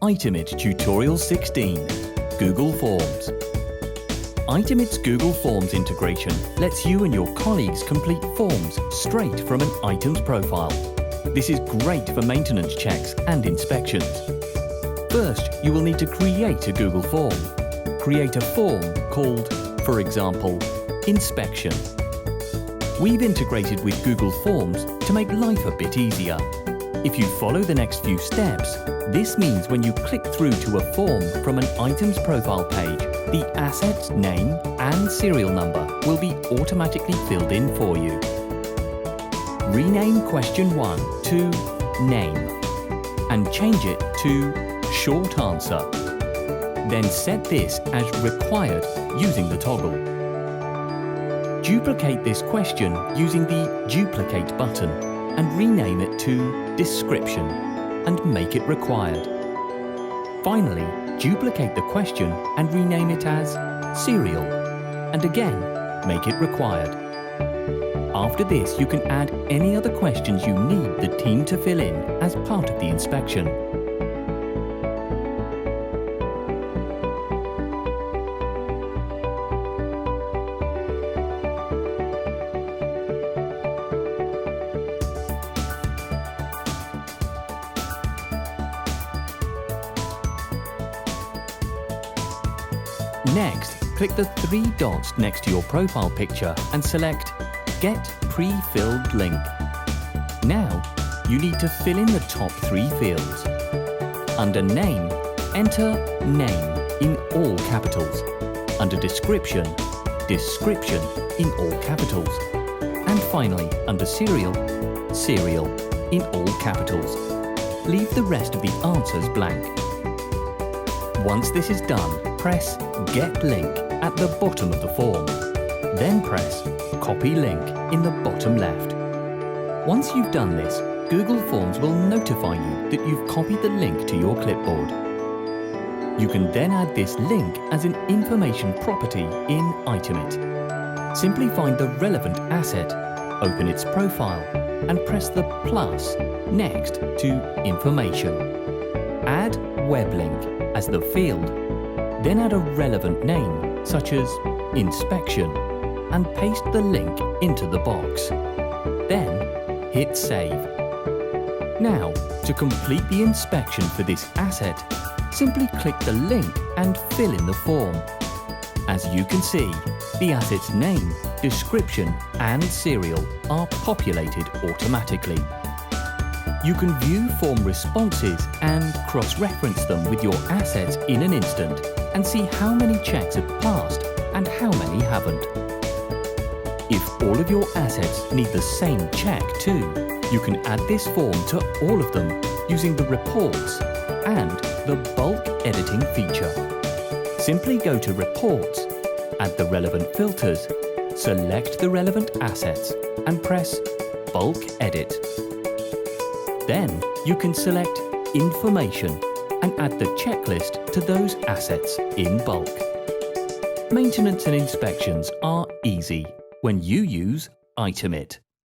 Itemit Tutorial 16, Google Forms. Itemit's Google Forms integration lets you and your colleagues complete forms straight from an items profile. This is great for maintenance checks and inspections. First, you will need to create a Google form. Create a form called, for example, Inspection. We've integrated with Google Forms to make life a bit easier. If you follow the next few steps, this means when you click through to a form from an items profile page, the asset's name and serial number will be automatically filled in for you. Rename question 1 to Name and change it to Short Answer. Then set this as required using the toggle. Duplicate this question using the Duplicate button and rename it to Description and make it required. Finally, duplicate the question and rename it as Serial and again make it required. After this, you can add any other questions you need the team to fill in as part of the inspection. Next, click the 3 dots next to your profile picture and select Get Pre-Filled Link. Now, you need to fill in the top 3 fields. Under Name, enter Name in all capitals. Under Description, Description in all capitals. And finally, under Serial, Serial in all capitals. Leave the rest of the answers blank. Once this is done, press Get Link at the bottom of the form. Then press Copy Link in the bottom left. Once you've done this, Google Forms will notify you that you've copied the link to your clipboard. You can then add this link as an information property in Itemit. Simply find the relevant asset, open its profile, and press the plus next to Information. Add Web Link as the field. Then add a relevant name, such as Inspection, and paste the link into the box. Then hit Save. Now, to complete the inspection for this asset, simply click the link and fill in the form. As you can see, the asset's name, description, and serial are populated automatically. You can view form responses and cross-reference them with your assets in an instant and see how many checks have passed and how many haven't. If all of your assets need the same check too, you can add this form to all of them using the Reports and the Bulk Editing feature. Simply go to Reports, add the relevant filters, select the relevant assets and press Bulk Edit. Then you can select Information and add the checklist to those assets in bulk. Maintenance and inspections are easy when you use Itemit.